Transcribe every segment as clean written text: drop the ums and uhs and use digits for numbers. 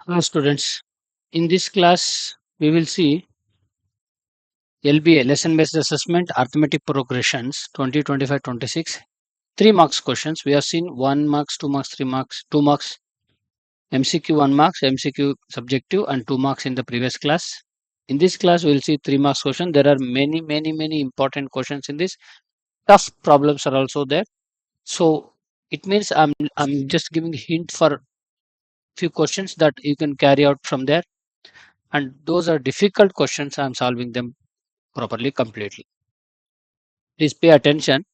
Hello students, in this class we will see LBA lesson based assessment arithmetic progressions 2025-26 3 marks questions. We have seen 1 marks, 2 marks, 3 marks, 2 marks, MCQ 1 marks, MCQ subjective and 2 marks in the previous class. In this class we will see 3 marks question. There are many important questions in this. Tough problems are also there. So it means I'm just giving hint for few questions that you can carry out from there, and those are difficult questions. I'm solving them properly, completely. Please pay attention.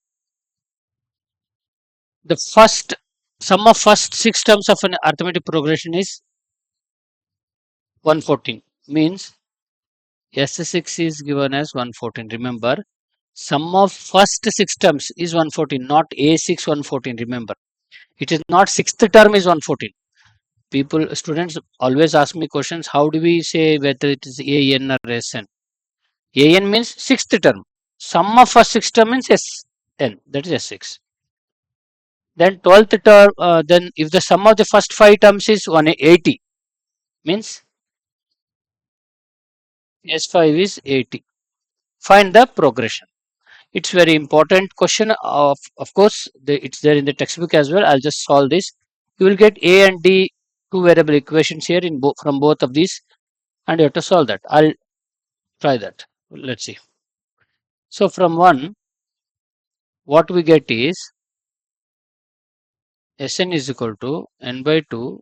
The first sum of first 6 terms of an arithmetic progression is 114. Means S6 is given as 114. Remember, sum of first 6 terms is 114, not A6 114. Remember, it is not sixth term is 114. Students always ask me questions. How do we say whether it is AN or SN? AN means sixth term. Sum of first 6 term means SN. That is S6. Then 12th term, then if the sum of the first 5 terms is 180, means S5 is 80. Find the progression. It's very important question. Of course, it's there in the textbook as well. I'll just solve this. You will get A and D two variable equations here in from both of these, and you have to solve that. I'll try that. Let's see. So from 1, what we get is Sn is equal to n by 2,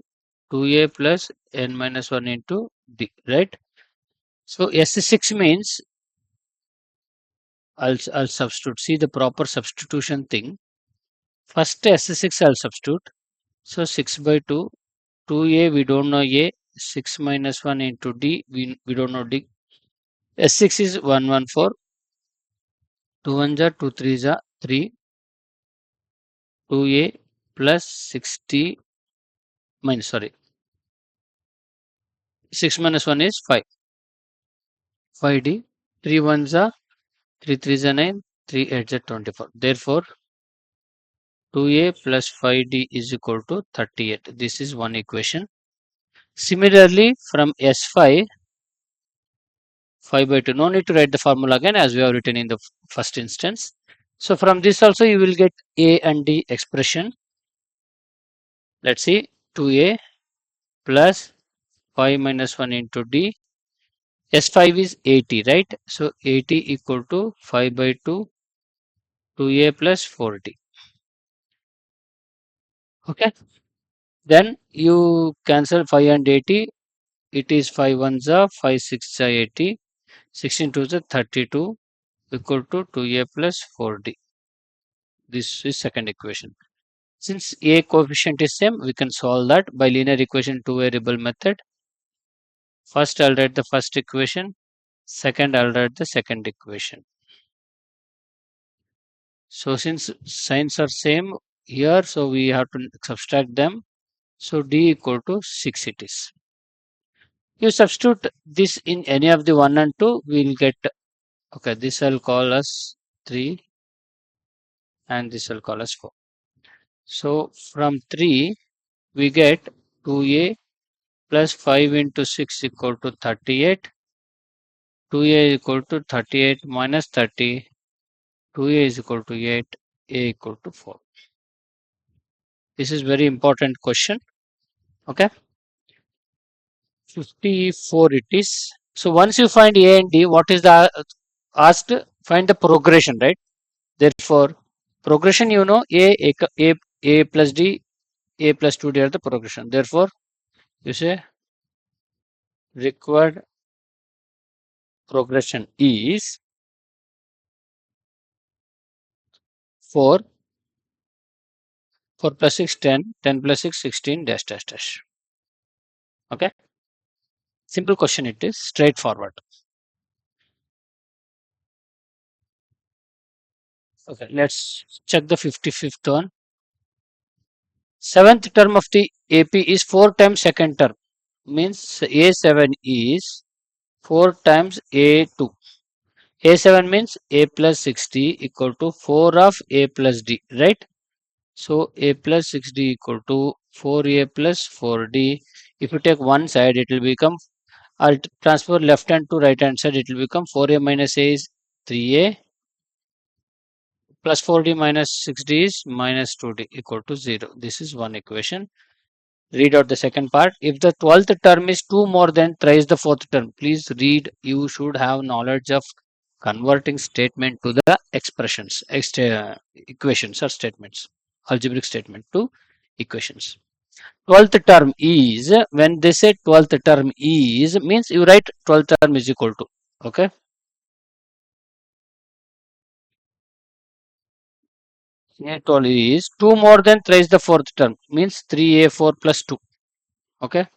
2a plus n minus 1 into d, right? So S6 means I'll substitute. See the proper substitution thing. First S6 I'll substitute. So 6 by 2, 2a we don't know a, 6 minus 1 into d, we don't know d. S6 is 114, 2 1s are 2 3s are 3, 2a plus 60 minus, sorry, 6 minus 1 is 5, 5d, 3 1s are 3 3s are 9, 3 8s are 24. Therefore, 2a plus 5d is equal to 38. This is one equation. Similarly, from S5, 5 by 2. No need to write the formula again as we have written in the first instance. So from this also you will get A and D expression. Let's see, 2a plus 5 minus 1 into D. S5 is 80, right? So 80 equal to 5 by 2, 2a plus 4d. Okay. Then you cancel 5 and 80. It is 5 1s are 5 6 are 80. 16 2s are 32 equal to 2a plus 4d. This is second equation. Since a coefficient is same, we can solve that by linear equation two variable method. First I'll write the first equation, second I'll write the second equation. So since signs are same here, so we have to subtract them. So d equal to 6 it is. You substitute this in any of the 1 and 2, we will get, okay, this I'll call as 3 and this I'll call as 4. So from 3 we get 2a plus 5 into 6 equal to 38. 2a equal to 38 minus 30. 2a is equal to 8. A equal to 4. This is very important question. Okay. 54 it is. So once you find A and D, what is the asked? Find the progression, right? Therefore, progression you know A plus D, A plus 2D are the progression. Therefore, you say required progression is 4 plus 6 10, 10 plus 6 16 dash dash dash. Okay. Simple question it is, straightforward. Okay, let's check the 55th one. Seventh term of the AP is 4 times second term. Means A7 is 4 times A2. A7 means A plus 60 equal to 4 of A plus D, right? So A plus 6D equal to 4A plus 4D If you take one side, it will become, I'll transfer left hand to right hand side, it will become 4a minus a is 3a plus 4d minus 6d is minus 2d equal to 0. This is one equation. Read out the second part. If the 12th term is 2 more than thrice the 4th term, please read. You should have knowledge of converting statement to the expressions, equations or statements, algebraic statement to equations. 12th term is, when they say 12th term is, means you write 12th term is equal to, okay. A12 is 2 more than thrice the 4th term, means 3a4 plus 2, okay.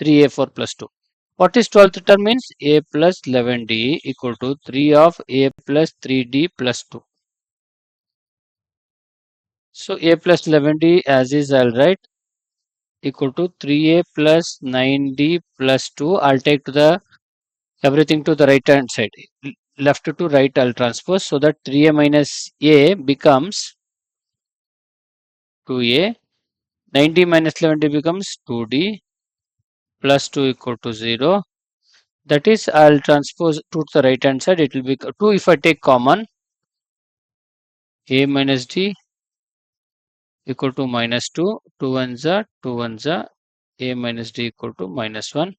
3a4 plus 2. What is 12th term means? A plus 11d equal to 3 of a plus 3d plus 2. So a plus 11d as is, I'll write equal to 3a plus 9d plus 2. I'll take to the everything to the right hand side. Left to right I'll transpose, so that 3a minus a becomes 2a. 9d minus 11d becomes 2d plus 2 equal to 0. That is, I'll transpose to the right hand side. It will be 2 if I take common. A minus d equal to minus 2. 2 ones are 2 ones are. A minus d equal to minus 1.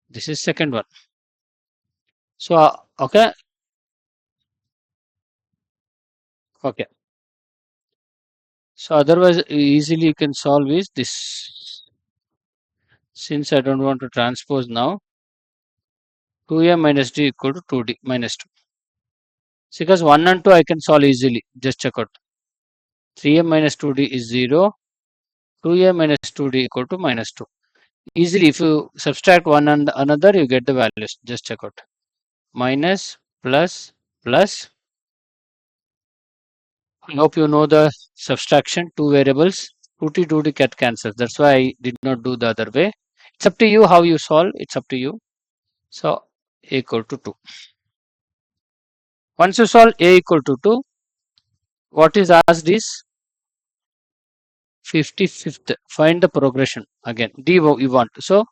This is second one. So, okay. Okay. So, otherwise, easily you can solve is this. Since I don't want to transpose now, 2a minus d equal to 2d minus 2. Because 1 and 2 I can solve easily. Just check out. 3a minus 2d is 0. 2a minus 2d equal to minus 2. Easily, if you subtract one and another, you get the values. Just check out. Minus, plus, plus. I hope you know the subtraction, two variables. 2t, 2d get cancelled. That's why I did not do the other way. It's up to you how you solve. It's up to you. So, a equal to 2. Once you solve a equal to 2, what is asked is 55th. Find the progression again. D you want. So,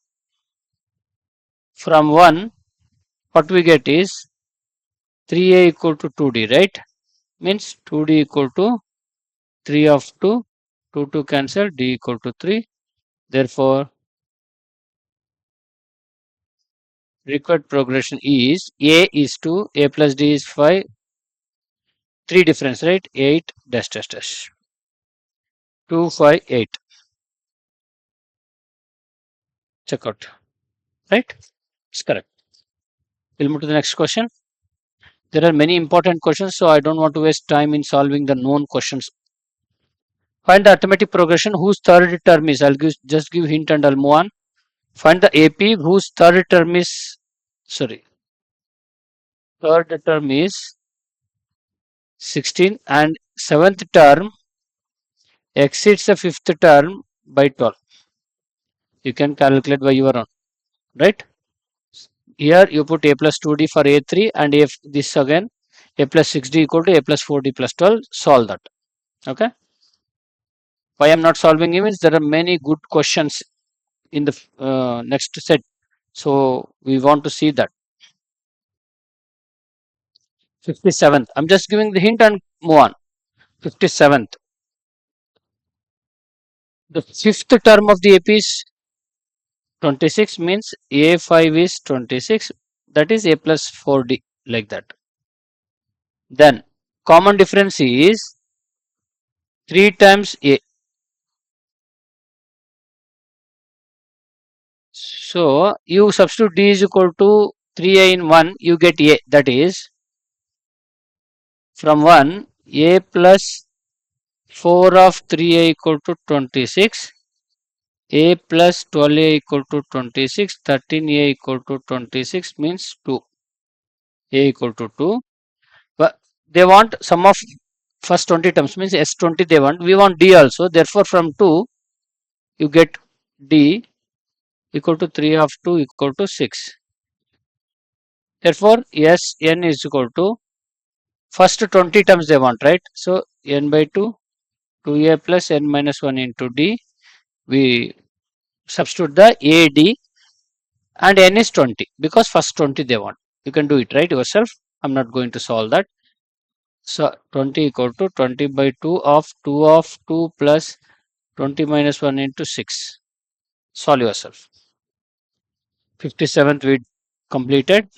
from 1, what we get is 3a equal to 2d, right? Means 2d equal to 3 of 2. 2 cancel, d equal to 3. Therefore, required progression is a is 2, a plus d is 5, 3 difference, right? 8 dash dash dash. 2, 5, 8. Check out. Right? It's correct. We'll move to the next question. There are many important questions, so I don't want to waste time in solving the known questions. Find the arithmetic progression whose third term is, just give hint and I'll move on. Find the AP whose third term is, third term is 16 and seventh term exceeds the fifth term by 12. You can calculate by your own, right? Here you put a plus 2d for a3 and if this again a plus 6d equal to a plus 4d plus 12. Solve that. Okay. Why I am not solving it means there are many good questions in the next set. So we want to see that. 57th. I'm just giving the hint and move on. 57th. The fifth term of the AP is 26, means A5 is 26. That is A plus 4D, like that. Then common difference is 3 times A. So you substitute D is equal to 3A in 1, you get A. That is from 1, A plus 4 of 3A equal to 26. A plus 12A equal to 26. 13A equal to 26 means 2. A equal to 2. But they want sum of first 20 terms, means S20 they want. We want D also. Therefore, from 2, you get D equal to 3 of 2 equal to 6. Therefore, Sn is equal to first 20 terms they want, right? So, n by 2, 2a plus n minus 1 into D. We substitute the A, D and N is 20 because first 20 they want. You can do it right yourself. I'm not going to solve that. So 20 equal to 20 by 2 of 2 plus 20 minus 1 into 6. Solve yourself. 57th we completed.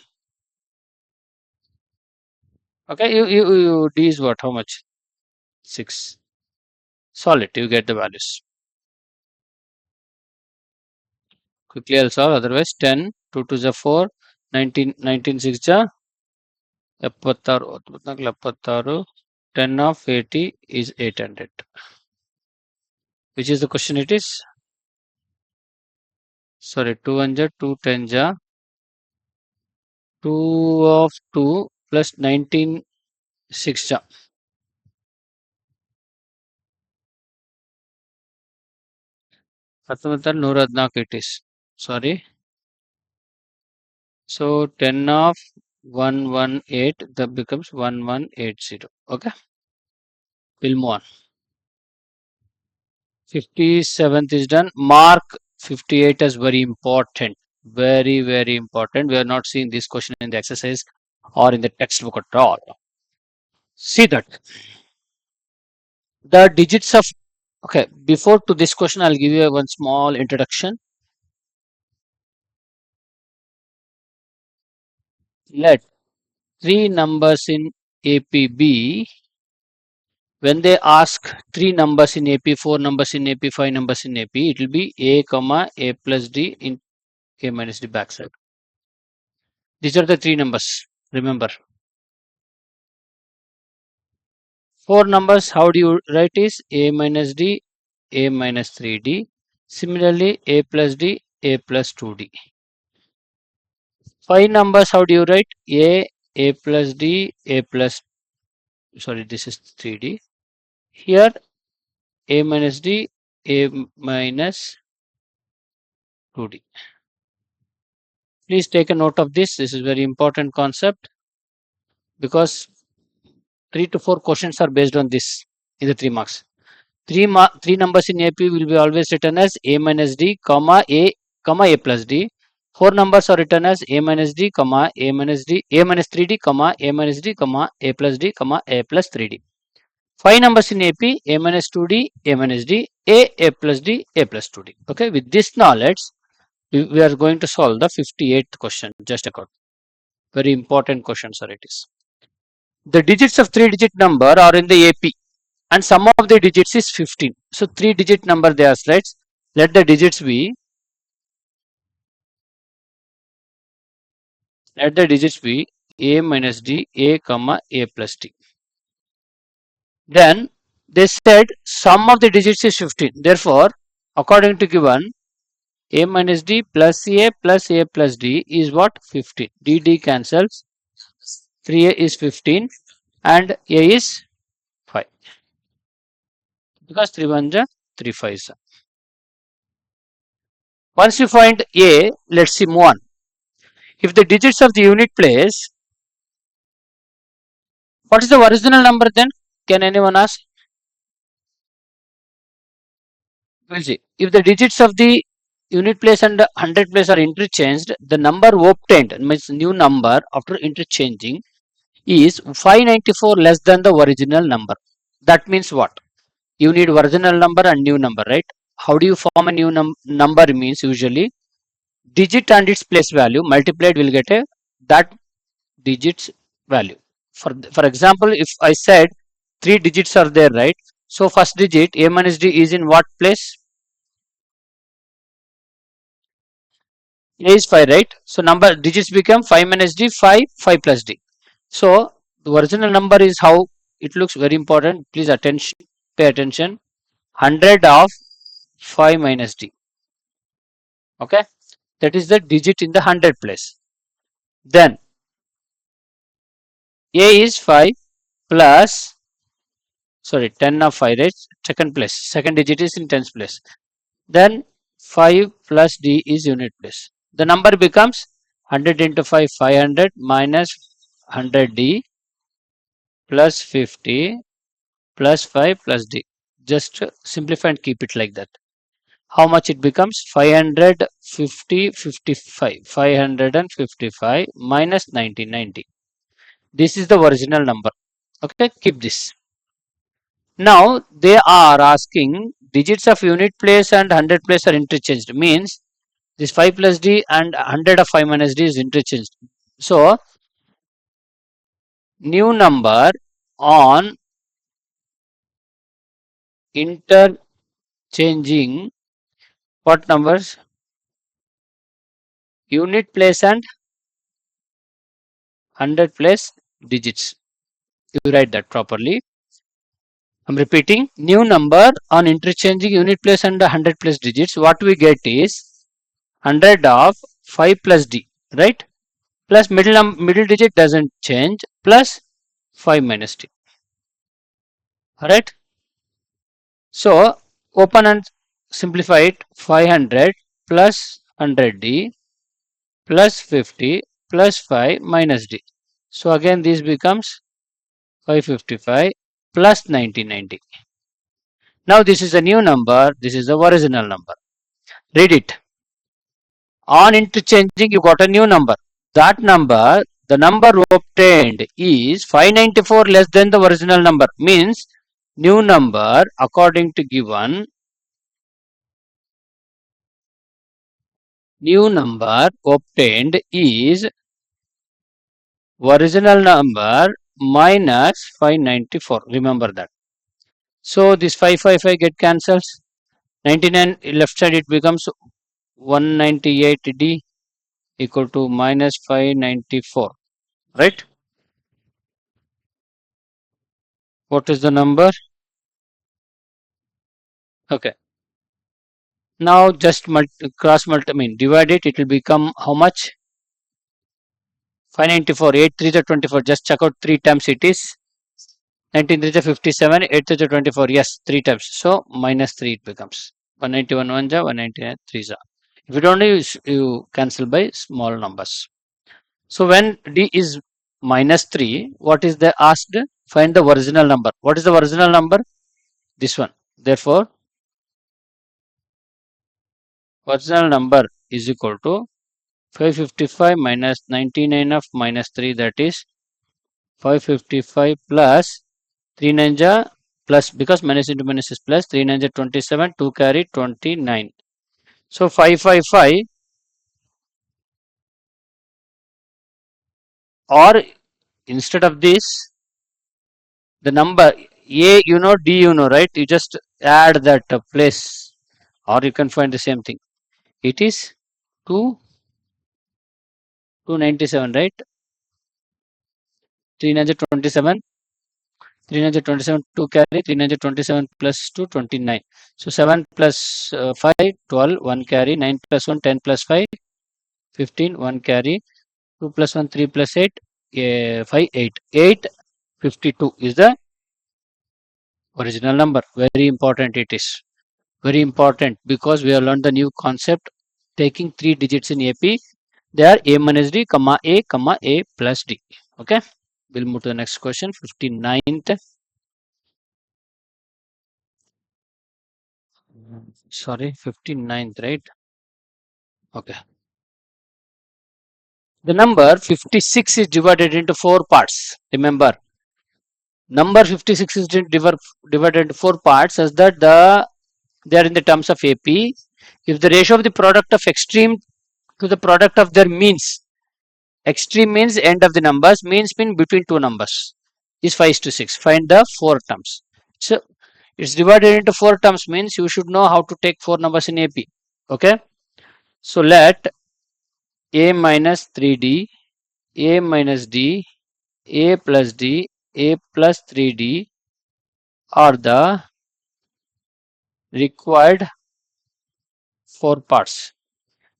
Okay, you D is what? How much? 6. Solve it. You get the values. Quickly I'll solve. Otherwise 10, 2 to the 4, 19, 19 6 ja 76, 76, 10 of 80 is 800. Which is the question it is? Sorry, 2 1 ja 2 10 ja 2 of 2 plus 19 6 ja. Hatamattar 114 it is. Sorry. So 10 of 118 that becomes 1180. Okay. We'll move on. 57th is done. Mark 58 as very important. Very, very important. We are not seeing this question in the exercise or in the textbook at all. See that. The digits of, okay, before to this question, I'll give you one small introduction. Let three numbers in APB, when they ask three numbers in AP, four numbers in AP, five numbers in AP, it will be A, comma, A plus D in A minus D backside. These are the three numbers. Remember. Four numbers, how do you write is A minus D, A minus 3D. Similarly, A plus D, A plus 2D. Five numbers, how do you write? A plus D, A plus, sorry, this is 3D. Here, A minus D, A minus 2D. Please take a note of this. This is very important concept because 3 to 4 questions are based on this in the 3 marks. Three numbers in AP will be always written as A minus D, comma A plus D. Four numbers are written as A minus D, comma A minus D, A minus 3D, comma A minus D, comma A plus D, comma A plus 3D. Five numbers in AP, A minus 2D, A minus D, A plus D, A plus 2D. Okay, with this knowledge, we are going to solve the 58th question. Just a code. Very important question, sir. It is. The digits of three-digit number are in the AP. And sum of the digits is 15. So 3-digit number they are right. Let the digits be A minus D, A comma A plus D. Then they said sum of the digits is 15. Therefore, according to given, A minus D plus A plus D is what? 15. D cancels. 3A is 15 and A is 5. Because 3 1 ja 3 5 is. Once you find A, let's see move on. If the digits of the unit place, what is the original number then? Can anyone ask? We'll see. If the digits of the unit place and 100 place are interchanged, the number obtained, means new number after interchanging, is 594 less than the original number. That means what? You need original number and new number, right? How do you form a new number? Means usually digit and its place value multiplied will get a that digits value. For example, if I said three digits are there, right? So first digit A minus D is in what place? A is 5, right? So number digits become 5 minus D, 5, 5 plus D. So the original number is how it looks. Very important. Please pay attention. 100 of 5 minus D. Okay. That is the digit in the 100 place. Then A is 5 plus, sorry, 10 of 5, right? Second place. Second digit is in tens place. Then 5 plus D is unit place. The number becomes 100 into 5, 500 minus 100D plus 50 plus 5 plus D. Just simplify and keep it like that. how much it becomes? 555. 555 minus 1990. This is the original number. Okay, keep this. Now they are asking digits of unit place and 100 place are interchanged. Means this 5 plus d and 100 of 5 minus d is interchanged. So new number on interchanging what numbers? Unit place and 100 place digits. You write that properly. I'm repeating, new number on interchanging unit place and 100 place digits. What we get is 100 of 5 plus d, right? Plus middle digit doesn't change, plus 5 minus d. Alright. So open and simplify it. 500 plus 100d plus 50 plus 5 minus d. So again this becomes 555 plus 1990. Now this is a new number. This is the original number. Read it. On interchanging, you got a new number. That number, the number obtained is 594 less than the original number. Means new number according to given, new number obtained is original number minus 594. Remember that. So this 555 get cancels. 99 left side it becomes 198d equal to minus 594. Right? What is the number? Okay. Now just divide it. It will become how much? 594. 8 3 the 24. Just check out 3 times it is. 19 3 the 57. 8 3 the 24. Yes, 3 times. So minus 3 it becomes. 191 1 ja, 199 3 ja. If you don't know, you cancel by small numbers. So when d is minus 3, what is the asked? Find the original number. What is the original number? This one. Therefore, original number is equal to 555 minus 99 of minus 3, that is 555 plus 3 9 ja plus, because minus into minus is plus, 3 9 ja 27, 2 carry 29. So 555, or instead of this, the number A you know, D you know, right? You just add that place, or you can find the same thing. It is 2 297, right? 3 9 ja 27. 327, 2 carry, 327 plus 2, 29. So 7 plus 5, 12, 1 carry, 9 plus 1, 10 plus 5, 15, 1 carry, 2 plus 1, 3 plus 8, 5, 8. 8, 52 is the original number. Very important it is. Very important, because we have learned the new concept taking 3 digits in AP. They are A minus D, comma A plus D. Okay. We'll move to the next question, 59th. Sorry, 59th, right? Okay. The number 56 is divided into 4 parts. Remember, number 56 is divided into 4 parts, as that they are in the terms of AP. If the ratio of the product of extreme to the product of their means, extreme means end of the numbers, means mean between two numbers, is 5:6. Find the 4 terms. So it's divided into 4 terms, means you should know how to take 4 numbers in AP. Okay. So let A minus 3D, A minus D, A plus D, A plus 3D are the required 4 parts.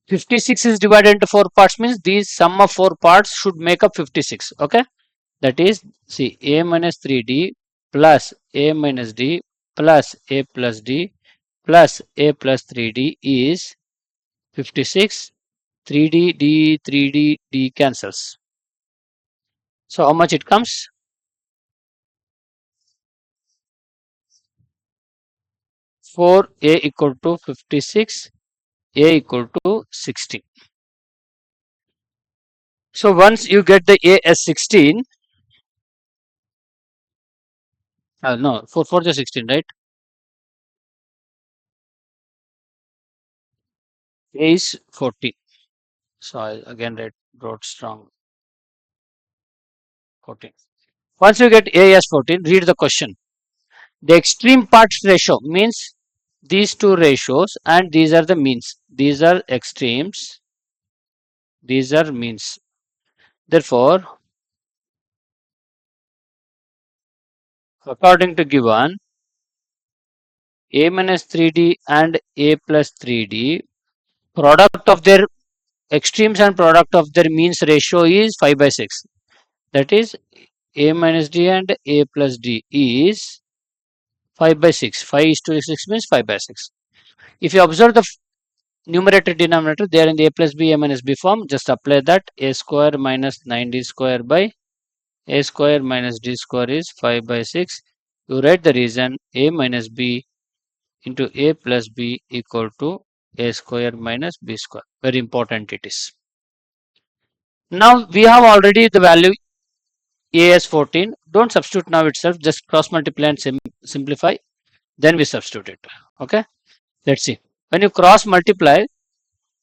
56 is divided into 4 parts, means these sum of 4 parts should make up 56. Okay. That is, see, A minus 3D plus A minus D plus A plus D plus A plus 3D is 56. 3D, D, 3D, D cancels. So how much it comes? 4a equal to 56, a equal to 16. So once you get the a as 16, no, 4 is 16, right? A is 14. So I again wrote strong 14. Once you get a as 14, read the question. The extreme parts ratio means these two ratios and these are the means. These are extremes. These are means. Therefore, according to given, a minus 3d and a plus 3d, product of their extremes and product of their means ratio is 5 by 6. That is, a minus d and a plus d is 5 by 6. 5 is to 6 means 5 by 6. If you observe the numerator denominator, they are in the a plus b, a minus b form. Just apply that. A square minus 9d square by a square minus d square is 5 by 6. You write the reason a minus b into a plus b equal to a square minus b square. Very important it is. Now we have already the value a as 14. Don't substitute now itself. Just cross multiply and simplify. Then we substitute it. Okay. Let's see. When you cross multiply,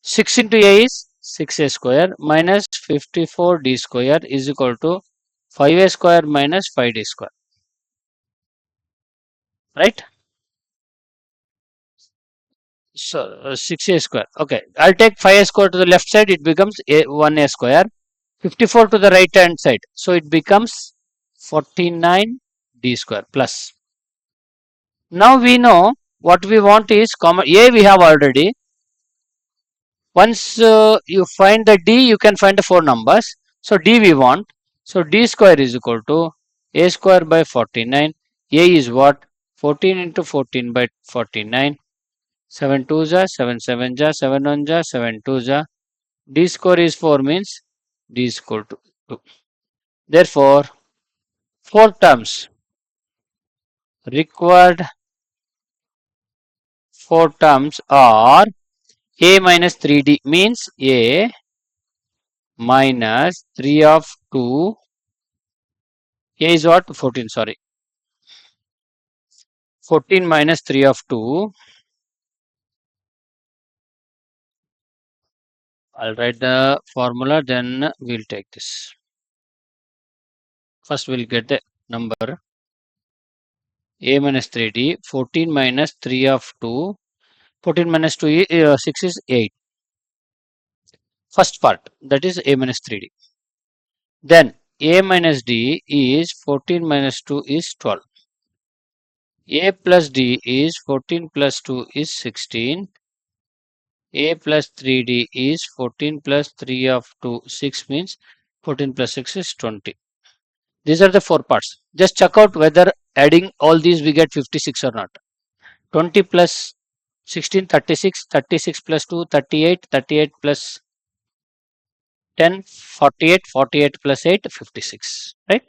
6 into a is 6a square minus 54d square is equal to 5a square minus 5d square. Right? So 6a square. Okay. I'll take 5a square to the left side. It becomes 1a square. 54 to the right hand side. So it becomes 49d square plus. Now we know what we want is common. A we have already. Once you find the d, you can find the 4 numbers. So d we want. So d square is equal to a square by 49. A is what? 14 into 14 by 49. 7 2s are 7 7s are 7 1s are 7 2s are. D square is 4 means d is equal to 2. Therefore, 4 terms required, 4 terms are a minus 3d means a minus 3 of 2. A is what? 14, sorry. 14 minus 3 of 2. I'll write the formula, then we'll take this. First, we'll get the number a minus 3d. 14 minus 3 of 2. 14 minus 2 6 is 8. First part, that is a minus 3d. Then a minus d is 14 minus 2 is 12. A plus d is 14 plus 2 is 16. A plus 3d is 14 plus 3 of 2, 6 means 14 plus 6 is 20. These are the 4 parts. Just check out whether adding all these we get 56 or not. 20 plus 16, 36, 36 plus 2, 38, 38 plus 10, 48, 48 plus 8, 56. Right?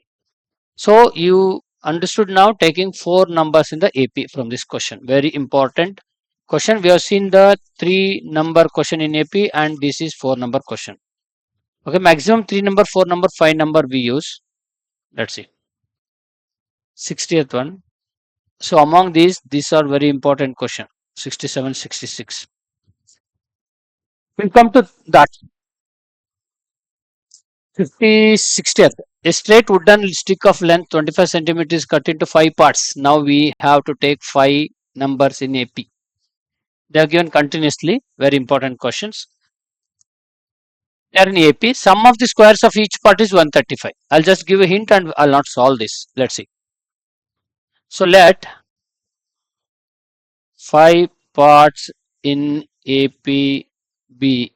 So you understood now taking 4 numbers in the AP from this question. Very important question. We have seen the 3 number question in AP and this is 4 number question. Okay, maximum 3 number, 4 number, 5 number we use. Let's see. 60th one. So among these are very important question. 67, 66. We'll come to that. 60th. A straight wooden stick of length 25 centimeters cut into 5 parts. Now we have to take 5 numbers in AP. They are given continuously. Very important questions. They are in AP. Sum of the squares of each part is 135. I'll just give a hint and I'll not solve this. Let's see. So let 5 parts in APB.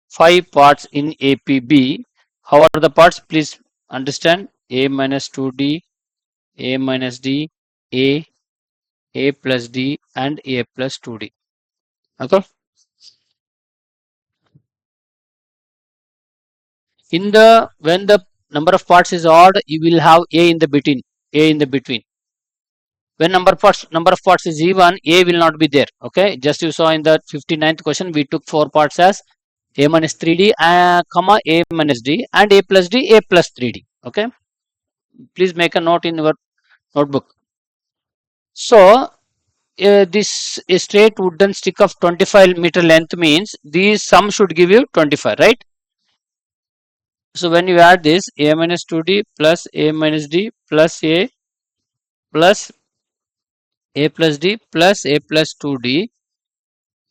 5 parts in APB. How are the parts? Please understand. A minus 2D, A minus D, A plus D and A plus 2D. Okay. In the when the number of parts is odd, you will have A in the between. A in the between. When number of parts is even, a will not be there. Okay, just you saw in the 59th question, we took 4 parts as a minus 3d, comma a minus d, and a plus d, a plus 3d. Okay, please make a note in your notebook. So this a straight wooden stick of 25-meter length means these sum should give you 25, right? So when you add this, a minus 2d plus a minus d plus a plus a plus d plus a plus 2d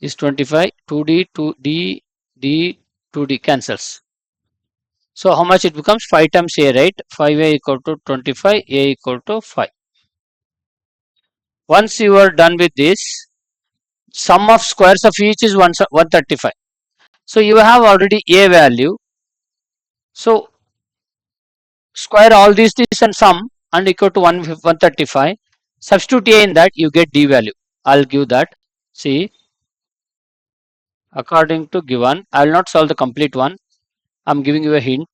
is 25. 2d 2d d 2d cancels. So how much it becomes? 5 times a, right? 5a equal to 25, a equal to 5. Once you are done with this, sum of squares of each is 135. So you have already a value. So square all these and sum and equal to 135. Substitute a in that, you get d value. I'll give that. See, according to given, I will not solve the complete one. I'm giving you a hint.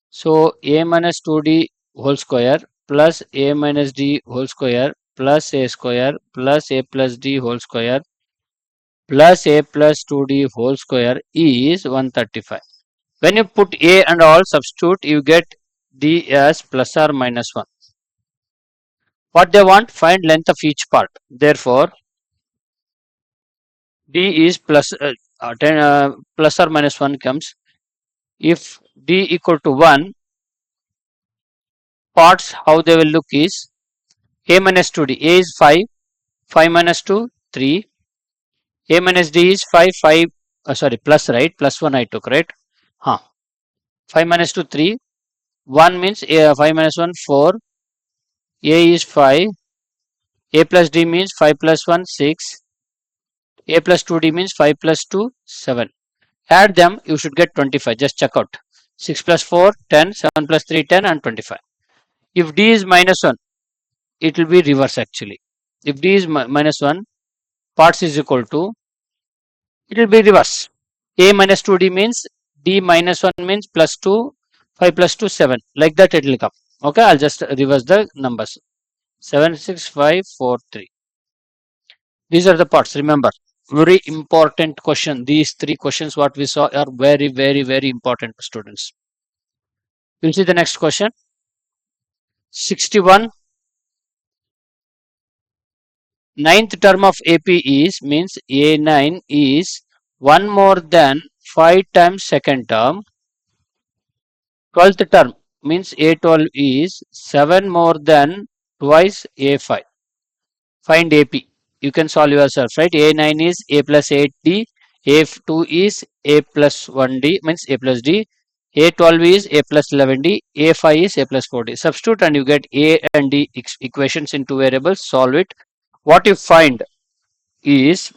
So a minus 2d whole square plus a minus d whole square plus a square plus a plus d whole square plus a plus 2d whole square is 135. When you put a and all substitute, you get d as plus or minus 1. What they want? Find length of each part. Therefore, d is plus or minus 1 comes. If d equal to 1, parts how they will look is a minus 2d. A is 5, 5 minus 2, 3. A minus d is 5, 5, sorry, plus, right? Plus 1 I took, right? 5 minus 2, 3. 1 means 5 minus 1, 4. A is 5. A plus d means 5 plus 1, 6. A plus 2d means 5 plus 2, 7. Add them, you should get 25. Just check out. 6 plus 4, 10. 7 plus 3, 10 and 25. If d is minus 1, it will be reverse actually. If d is minus 1, parts is equal to, it will be reverse. A minus 2d means d minus 1 means plus 2, 5 plus 2, 7. Like that it will come. Okay, I'll just reverse the numbers. 7, 6, 5, 4, 3. These are the parts. Remember, very important question. These 3 questions what we saw are very, very, very important to students. We'll see the next question. 61. Ninth term of AP is means A9 is 1 more than 5 times second term. 12th term means A12 is 7 more than twice A5. Find AP. You can solve yourself, right? A9 is A plus 8D. A2 is A plus 1D means A plus D. A12 is A plus 11D. A5 is A plus 4D. Substitute and you get A and D equations in 2 variables. Solve it. What you find is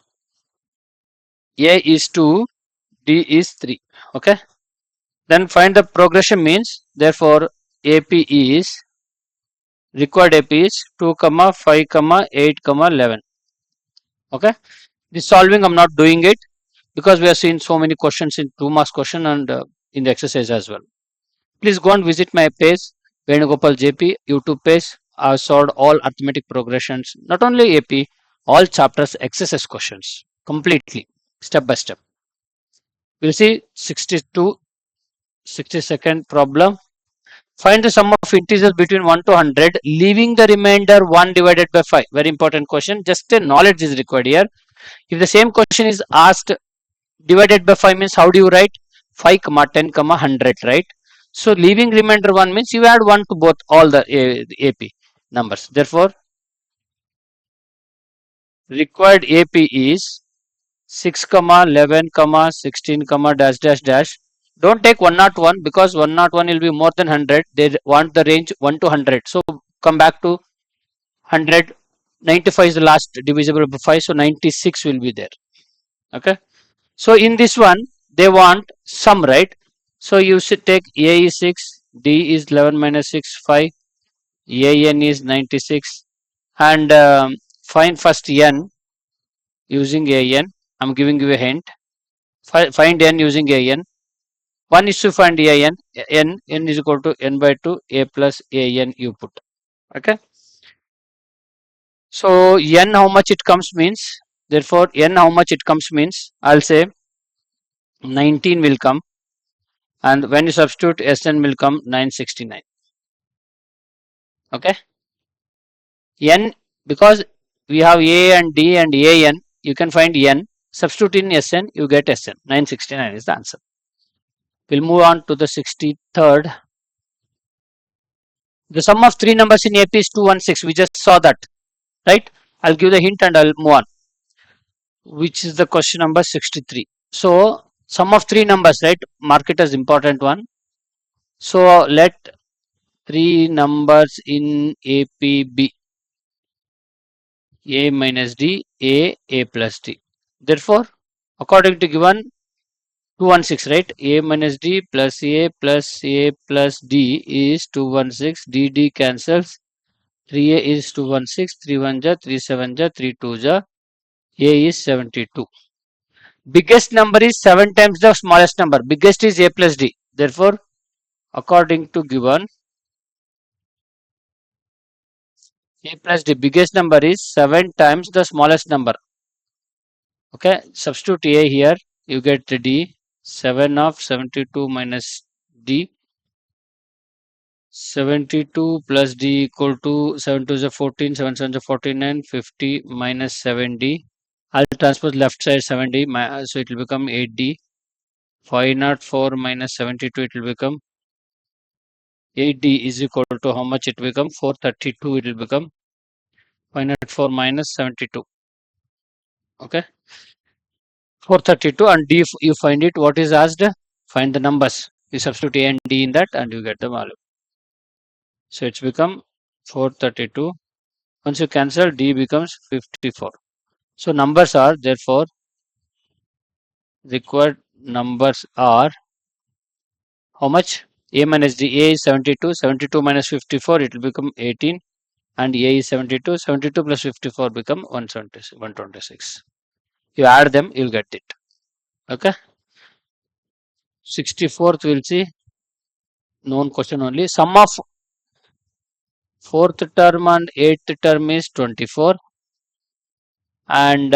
A is 2, D is 3. Okay. Then find the progression means, therefore AP is, required AP is 2, 5, 8, 11. Okay. This solving I'm not doing it because we have seen so many questions in 2 marks question and in the exercise as well. Please go and visit my page, Venugopal JP YouTube page. I've solved all arithmetic progressions, not only AP, all chapters exercise questions completely, step by step. We'll see 62nd problem. Find the sum of integers between 1 to 100, leaving the remainder 1 divided by 5. Very important question. Just a knowledge is required here. If the same question is asked, divided by 5 means how do you write? 5, 10, 100, right? So leaving remainder 1 means you add 1 to both all the AP numbers. Therefore, required AP is 6, 11, 16, dash, dash, dash. Don't take 101 because 101 will be more than 100. They want the range 1 to 100. So come back to 100. 95 is the last divisible by 5. So 96 will be there. Okay. So in this one, they want sum, right? So you should take A is 6, D is 11 minus 6, 5, AN is 96, and find first N using AN. I'm giving you a hint. Find N using AN. One is to find AN. N is equal to N by 2, A plus AN you put. Okay. So n how much it comes means, therefore n how much it comes means, I'll say 19 will come, and when you substitute Sn will come 969. Okay, n, because we have a and d and an, you can find n, substitute in Sn, you get Sn. 969 is the answer. We'll move on to the 63rd. The sum of three numbers in AP is 216. We just saw that, right? I'll give the hint and I'll move on, which is the question number 63. So sum of three numbers, right? Mark it as important one. So let three numbers in AP be a minus d, a plus d. Therefore, according to given 216, right? A minus d plus a plus d is 216. D cancels. 3a is 216. 3 1 ja, 3 7 ja, 3 2 ja. A is 72. Biggest number is 7 times the smallest number. Biggest is a plus d. Therefore, according to given a plus d, biggest number is 7 times the smallest number. Okay, substitute a here, you get d. 7 of 72 minus d. 72 plus d equal to 7 to the 14, 7 7 is 49, 50 minus 7d. I'll transpose left side 7d, so it will become 8d. 504 minus 72, it will become 8d is equal to how much it will become? 432 it will become. 504 minus 72. Okay. 432 and d you find it. What is asked? Find the numbers. You substitute a and d in that and you get the value. So it's become 432. Once you cancel, d becomes 54. So numbers are, therefore, required numbers are how much? A minus d. A is 72. 72 minus 54, it will become 18. And a is 72. 72 plus 54 become 126. You add them, you'll get it. Okay. 64th we'll see. Known question only. Sum of fourth term and eighth term is 24. And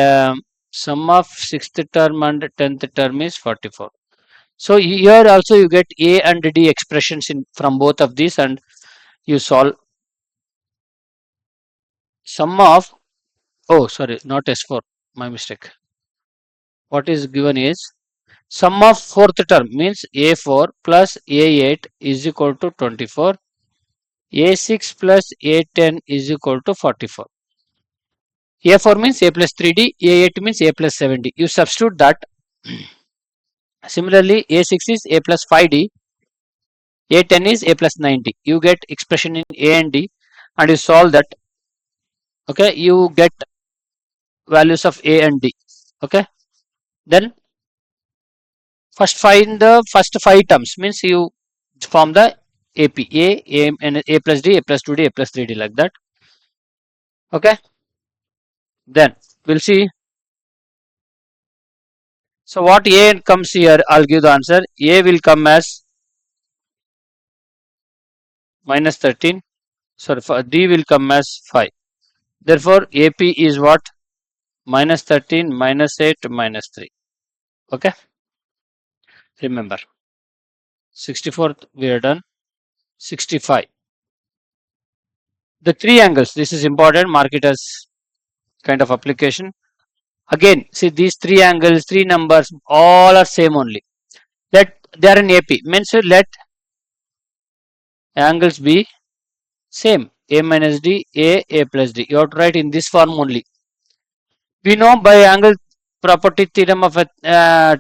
sum of sixth term and 10th term is 44. So here also you get a and d expressions in from both of these and you solve. Sum of, oh sorry, not S4, my mistake. What is given is sum of fourth term means A4 plus A8 is equal to 24. A6 plus A10 is equal to 44. A4 means A plus 3D, A8 means A plus 7D. You substitute that. Similarly, A6 is A plus 5D, A10 is A plus 9D. You get expression in A and D and you solve that. Okay, you get values of A and D. Okay, then first find the first 5 terms means you form the AP A and A plus D, A plus 2D, A plus 3D like that. Okay, then we'll see. So what A comes here, I'll give the answer. A will come as minus 13. Sorry, D will come as 5. Therefore, AP is what? Minus 13, minus 8, minus 3. Okay, remember. 64th we are done. 65. The three angles, this is important, mark it as kind of application. Again, see these three angles, three numbers, all are same only. Let they are in AP, means let angles be same. A minus D, A plus D. You have to write in this form only. We know by angle property theorem of a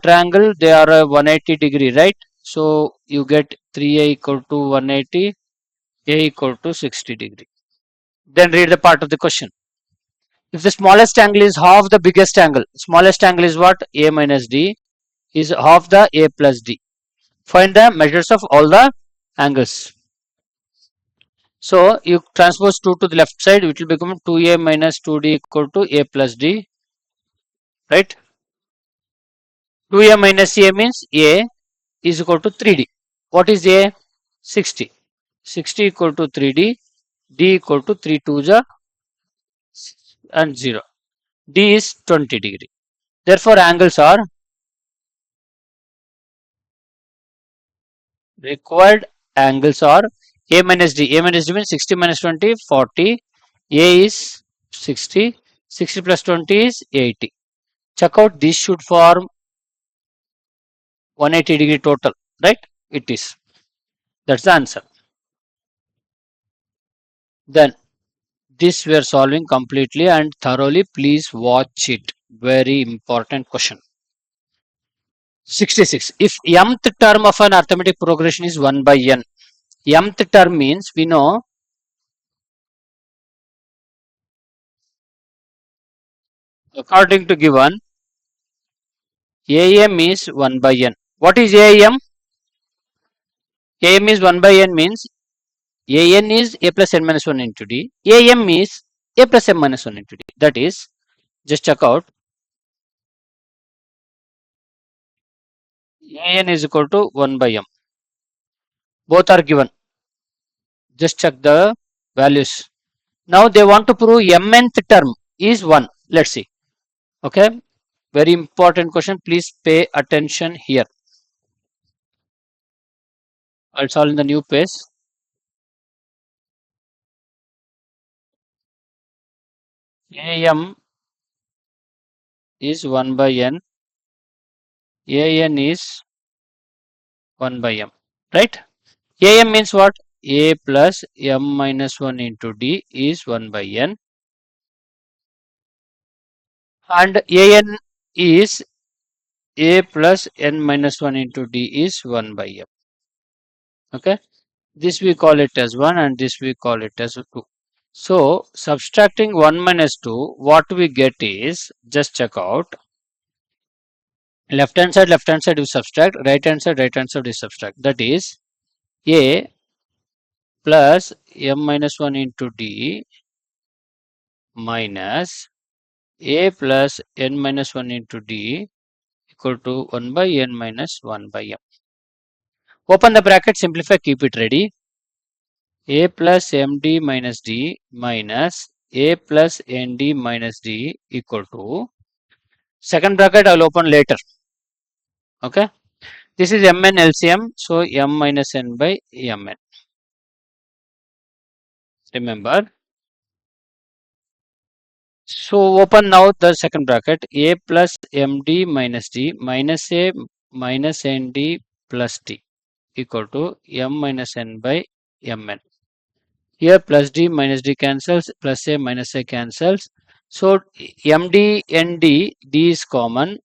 triangle, they are a 180 degree, right? So you get 3A equal to 180, A equal to 60 degree. Then read the part of the question. If the smallest angle is half the biggest angle, smallest angle is what? A minus D is half the A plus D. Find the measures of all the angles. So you transpose 2 to the left side, it will become 2A minus 2D equal to A plus D, right? 2A minus A means A is equal to 3D. What is A? 60. 60 equal to 3D. D equal to 3 2 ja and 0. D is 20 degree. Therefore, angles are required angles are A minus D. A minus D means 60 minus 20, 40. A is 60. 60 plus 20 is 80. Check out, this should form 180 degree total, right? It is. That's the answer. Then this we are solving completely and thoroughly. Please watch it. Very important question. 66. If mth term of an arithmetic progression is 1 by n. Mth term means we know according to given AM is 1 by n. What is AM? AM is 1 by n means AN is A plus n minus 1 into D. AM is A plus m minus 1 into D. That is, just check out. AN is equal to 1 by m. Both are given. Just check the values. Now they want to prove mnth term is 1. Let's see. Okay. Very important question. Please pay attention here. I'll solve in the new page. AM is 1 by n. AN is 1 by m. Right? AM means what? A plus m minus 1 into D is 1 by n. And AN is A plus n minus 1 into D is 1 by m. Okay. This we call it as 1 and this we call it as 2. So, subtracting 1 minus 2, what we get is, just check out. Left hand side you subtract, right hand side you subtract. That is A plus m minus 1 into D minus A plus n minus 1 into D equal to 1 by n minus 1 by m. Open the bracket, simplify, keep it ready. A plus md minus d minus A plus nd minus d equal to, second bracket I will open later. Okay. This is mn LCM, so m minus n by mn. Remember. So open now the second bracket. A plus md minus d minus A minus nd plus d equal to m minus n by mn. Here plus d minus d cancels, plus A minus A cancels. So md nd d is common,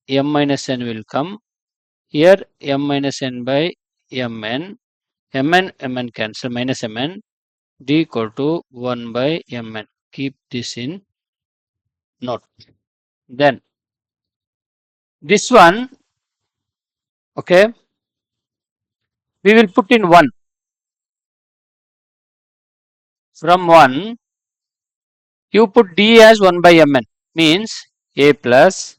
m minus n will come. Here m minus n by mn, mn cancel, minus mn, d equal to 1 by mn. Keep this in note. Then this one, okay, we will put in 1. From 1, you put d as 1 by mn, means A plus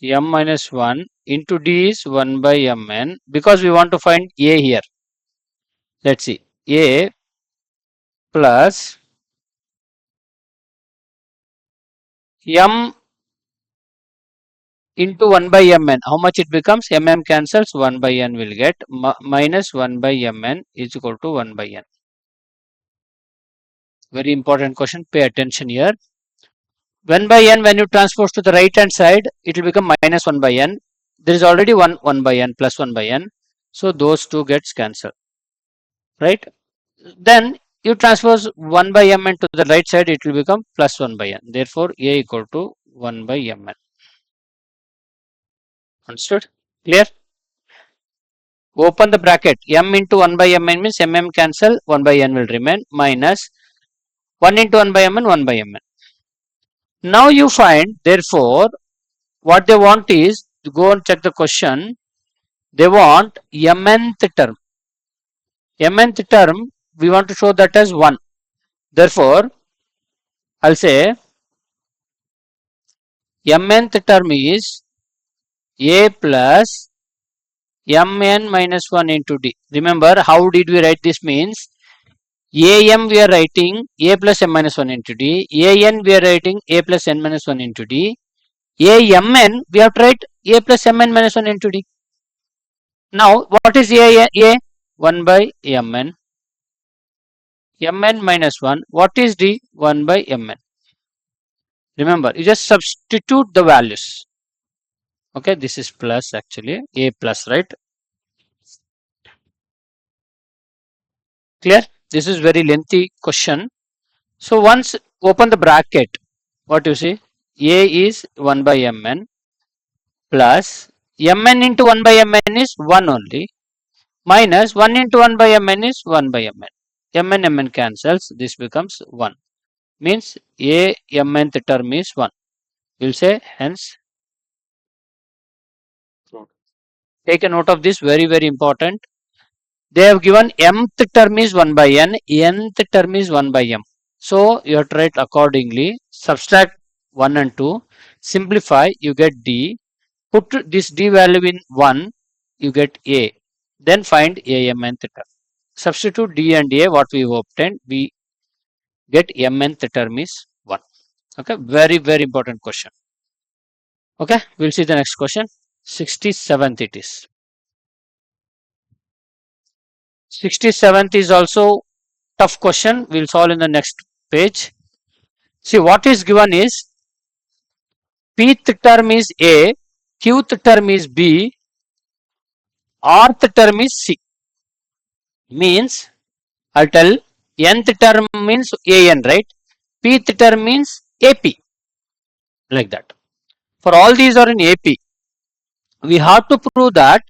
m minus 1 into d is 1 by mn, because we want to find A here. Let's see. A plus m into 1 by mn. How much it becomes? Cancels, 1 by n will get, minus 1 by mn is equal to 1 by n. Very important question. Pay attention here. 1 by n, when you transpose to the right hand side, it will become minus 1 by n. There is already 1 by n plus 1 by n. So those two gets cancelled. Right? Then you transpose 1 by mn to the right side, it will become plus 1 by n. Therefore, A equal to 1 by mn. Understood? Clear? Open the bracket. M into 1 by mn means cancel, 1 by n will remain, minus 1 into 1 by mn, 1 by mn. Now you find, therefore, what they want is, to go and check the question, they want mnth term. Mnth term, we want to show that as 1. Therefore, I'll say mnth term is A plus mn minus 1 into d. Remember, how did we write this? Means AM we are writing A plus M minus 1 into D. AN we are writing A plus N minus 1 into D. AMN we have to write A plus Mn minus 1 into D. Now what is A? 1 by Mn. Mn minus 1. What is D? 1 by Mn. Remember, you just substitute the values. Okay, this is plus actually. A plus, right? Clear? This is very lengthy question. So once open the bracket, what you see? A is 1 by Mn plus Mn into 1 by Mn is 1 only, minus 1 into 1 by Mn is 1 by Mn. Mn cancels, this becomes 1. Means A mnth term is 1. We'll say hence. Take a note of this, very important. They have given mth term is 1 by n, nth term is 1 by m. So you have to write accordingly. Subtract 1 and 2. Simplify, you get D. Put this D value in 1, you get A. Then find mnth term. Substitute D and A, what we have obtained, we get mnth term is 1. Okay, very important question. Okay, we'll see the next question. 67th it is. 67th is also tough question. We'll solve in the next page. See, what is given is pth term is A, qth term is B, rth term is C. Means, I'll tell, nth term means an, right? Pth term means AP. Like that. For all these are in AP, we have to prove that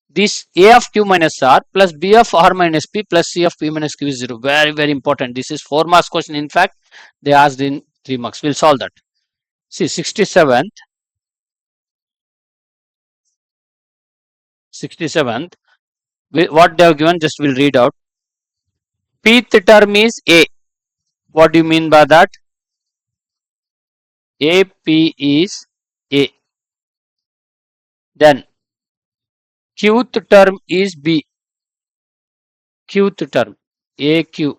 this A of Q minus R plus B of R minus P plus C of P minus Q is 0. Very important. This is 4 marks question. In fact, they asked in 3 marks. We'll solve that. See, 67th. 67th. What they have given, just we'll read out. Pth term is A. What do you mean by that? AP is A. Then qth term is B. Qth term AQ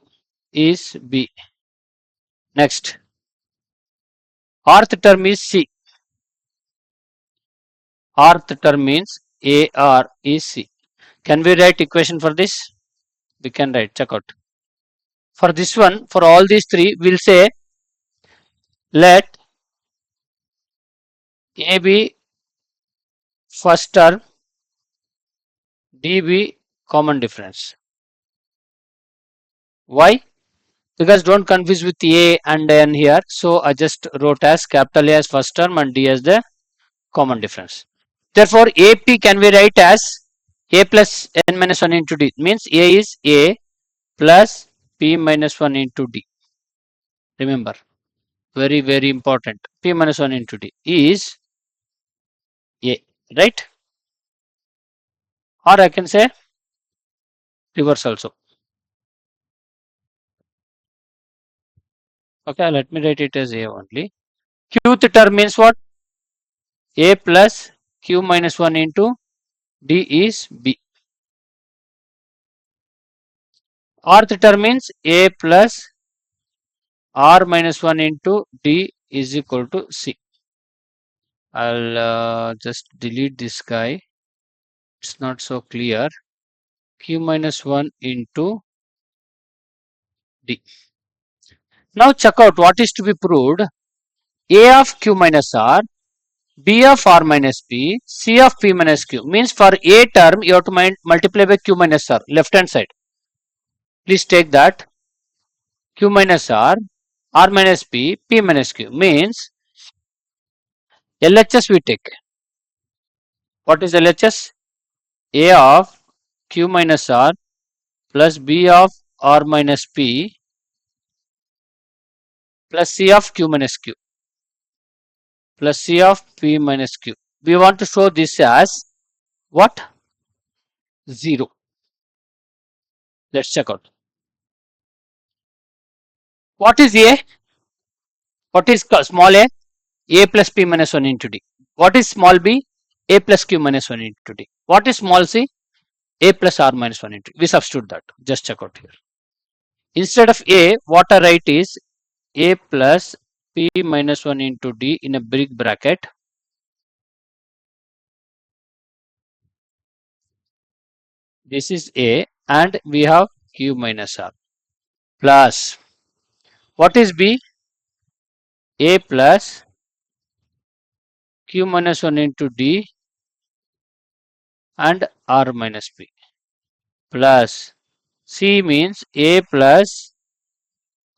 is B. Next, rth term is C. Rth term means AR is C. Can we write equation for this? We can write. Check out. For this one, for all these three, we'll say let A be first term, D be common difference. Why? Because don't confuse with A and N here. So I just wrote as capital A as first term and D as the common difference. Therefore, AP can we write as A plus N minus 1 into D. Means A is A plus P minus 1 into D. Remember, very important. P minus 1 into D is A, right? Or I can say reverse also. Okay, let me write it as A only. Qth term means what? A plus Q minus 1 into D is B. Rth term means A plus R minus 1 into D is equal to C. I'll just delete this guy. It's not so clear. Q minus 1 into D. Now check out what is to be proved. A of Q minus R, B of R minus P, C of P minus Q. Means for A term, you have to multiply by Q minus R, left hand side. Please take that. Q minus R, R minus P, P minus Q. Means LHS we take. What is LHS? A of Q minus R plus B of R minus P plus C of Q minus Q plus C of P minus Q. We want to show this as what? 0. Let's check out. What is A? What is small a? A plus P minus 1 into D. What is small b? A plus Q minus 1 into D. What is small c? A plus R minus 1 into D. We substitute that. Just check out here. Instead of A, what I write is A plus P minus 1 into D in a big bracket. This is A and we have Q minus R plus, what is B? A plus Q minus 1 into D and R minus P plus C means A plus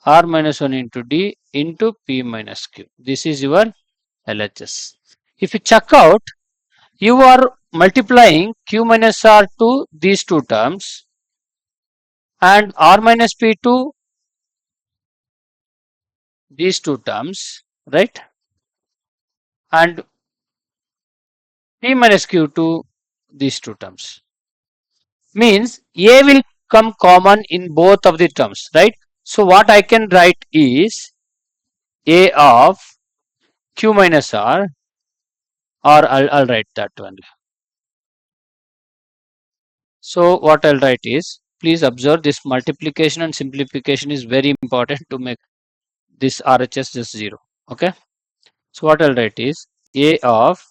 R minus 1 into D into P minus Q. This is your LHS. If you check out, you are multiplying Q minus R to these two terms and R minus P to these two terms, right? And P minus Q to these two terms. Means A will come common in both of the terms, right? So what I can write is A of Q minus R, or I'll write that one. So what I'll write is, please observe this multiplication and simplification is very important to make this RHS just 0. Okay. So what I'll write is A of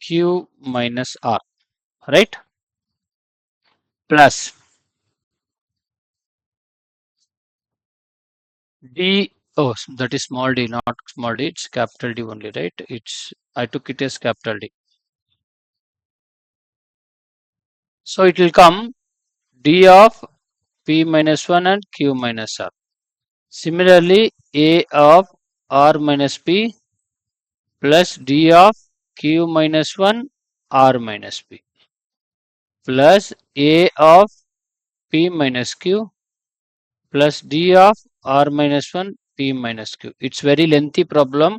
Q minus R, right? Plus D, oh, that is small d, not small d, it's capital D only, right? I took it as capital D. So it will come D of P minus 1 and Q minus R. Similarly, A of R minus P plus D of Q minus 1 R minus P plus A of P minus Q plus D of R minus 1 P minus Q. It's very lengthy problem.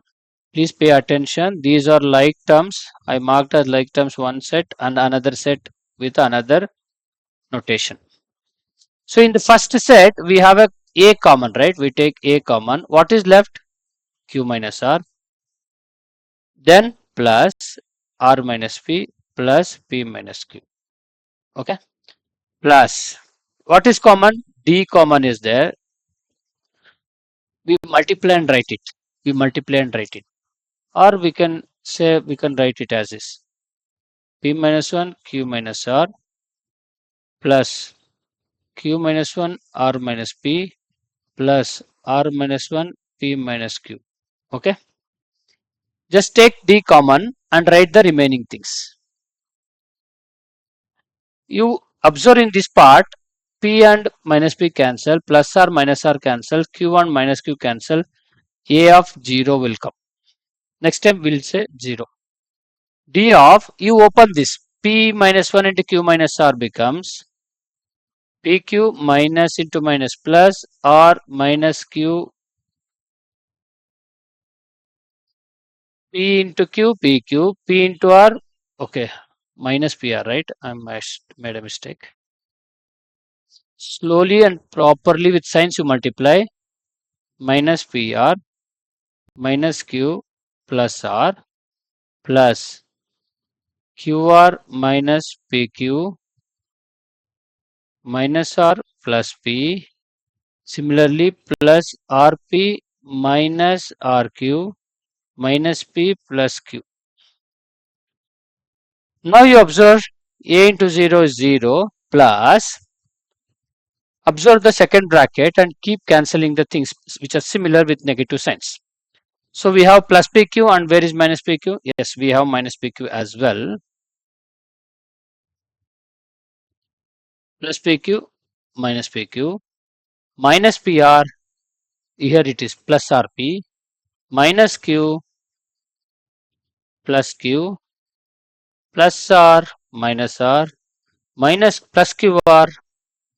Please pay attention. These are like terms. I marked as like terms one set and another set with another notation. So in the first set, we have a common, right? We take A common. What is left? Q minus R. Then plus R minus P plus P minus Q. Okay. Plus, what is common? D common is there. We multiply and write it. We multiply and write it. Or we can say, we can write it as is. P minus 1 Q minus R plus Q minus 1 R minus P plus R minus 1 P minus Q. Okay. Just take D common and write the remaining things. You observe in this part, P and minus P cancel, plus R minus R cancel, Q and minus Q cancel, A of 0 will come. Next time we'll say 0. D of, you open this, P minus 1 into Q minus R becomes PQ minus into minus plus R minus Q P into Q, PQ, P into R, okay, minus PR, right? I made a mistake. Slowly and properly with signs you multiply, minus PR minus Q plus R plus QR minus PQ minus R plus P. Similarly, plus RP minus RQ minus P plus Q. Now you observe A into 0 is 0 plus, observe the second bracket and keep cancelling the things which are similar with negative signs. So we have plus PQ and where is minus PQ? Yes, we have minus PQ as well. Plus PQ minus PQ minus PR, here it is plus RP minus Q plus Q plus R minus R minus plus QR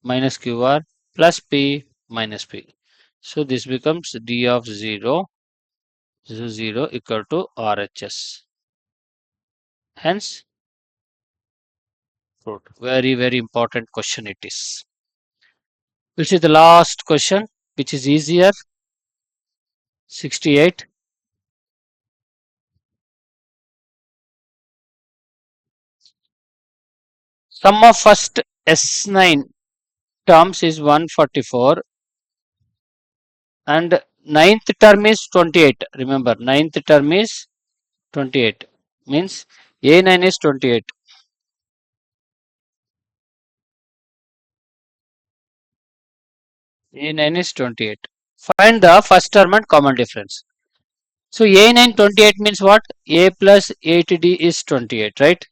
minus QR plus P minus P. So this becomes D of 0, this is 0 equal to RHS. Hence, very, very important question it is. We'll see the last question, which is easier. 68. Sum of first S9 terms is 144 and ninth term is 28. Remember, ninth term is 28. Means A9 is 28. A9 is 28. Find the first term and common difference. So A9 28 means what? A plus 8D is 28, right?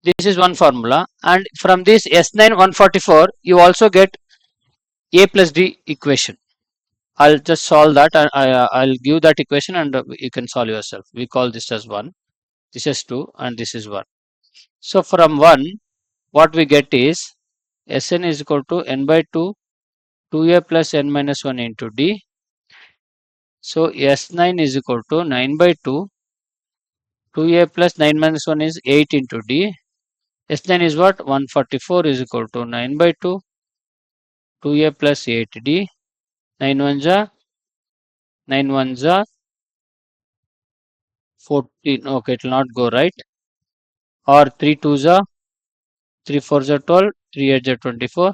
This is one formula. And from this S9 144, you also get A plus D equation. I'll just solve that and I'll give that equation and you can solve yourself. We call this as 1, this is 2 and this is 1. So from 1, what we get is Sn is equal to n by 2, 2a plus n minus 1 into d. So S9 is equal to 9 by 2, 2a plus 9 minus 1 is 8 into d. S9 is what? 144 is equal to 9 by 2, 2a plus 8d. 9 1 ja, 9 1 ja, 14. Okay, it will not go right. Or 3 2 ja, 3 4 ja 12, 3 8 ja 24.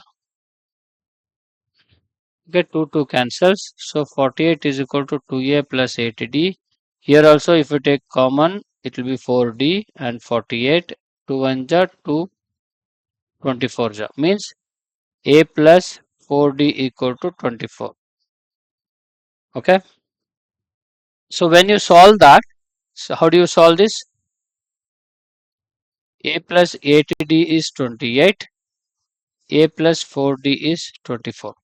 Okay, 2 2 cancels. So 48 is equal to 2a plus 8d. Here also if you take common, it will be 4d and 48. 2 1 ja 2, 24 ja. Means a plus 4d equal to 24. Okay. So when you solve that, so how do you solve this? A plus 8d is 28. A plus 4d is 24.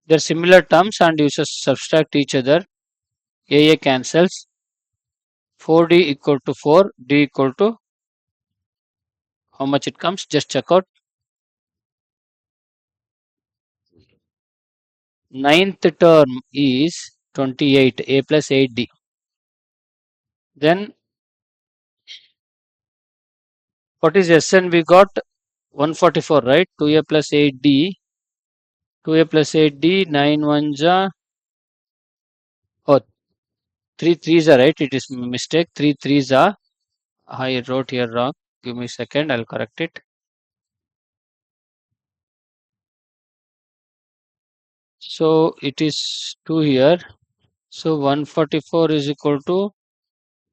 They are similar terms and you just subtract each other. A cancels. 4d equal to 4, d equal to how much it comes? Just check out. Ninth term is 28, a plus 8d. Then what is Sn? We got 144, right? 2a plus 8d. 2a plus 8d, 9 1 ja. Oh, 3 3s are right. It is mistake. 3 3s are. I wrote here wrong. Give me a second. I'll correct it. So it is 2 here. So 144 is equal to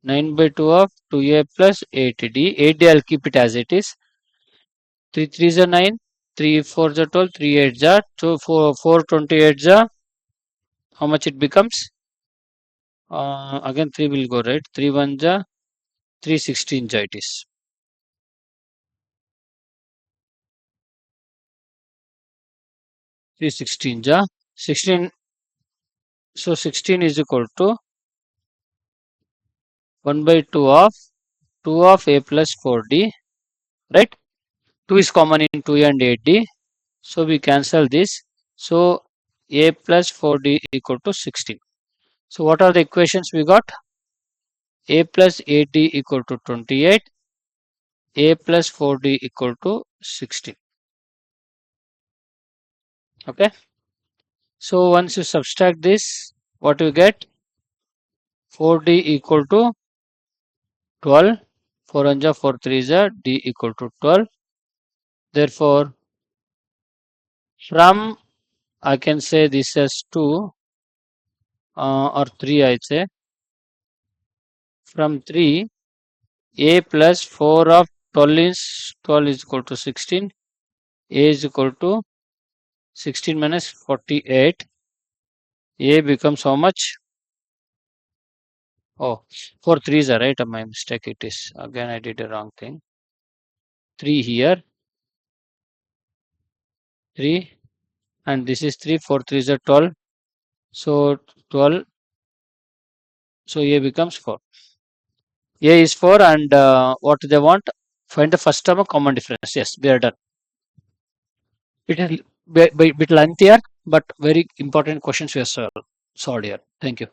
9 by 2 of 2a plus 8d. 8d I'll keep it as it is. 3 3s are 9. 3 4s are 12. 3 8s are. So 4 28s are. How much it becomes? Again 3 will go right. 3 1s are. 3 16 ja it is. 3 16 ja. 16. So 16 is equal to 1 by 2 of 2 of a plus 4d, right? 2 is common in 2 and 8d. So we cancel this. So a plus 4d equal to 16. So what are the equations we got? A plus 8d equal to 28. A plus 4d equal to 16. Okay. So once you subtract this, what you get? 4d equal to 12. 4 1 ja 4 3 ja d equal to 12. Therefore, from I can say this as 2 or 3 I say. From 3, a plus 4 of 12 is equal to 16. A is equal to 16 minus 48. A becomes how much? Oh, 4 3s are right. My mistake it is. Again, I did a wrong thing. 3 here. 3. And this is 3. 4 3s are 12. So 12. So A becomes 4. A is 4 and what they want? Find the first term of common difference. Yes, we are done. It is bit lengthier, but very important questions we have solved here. Thank you.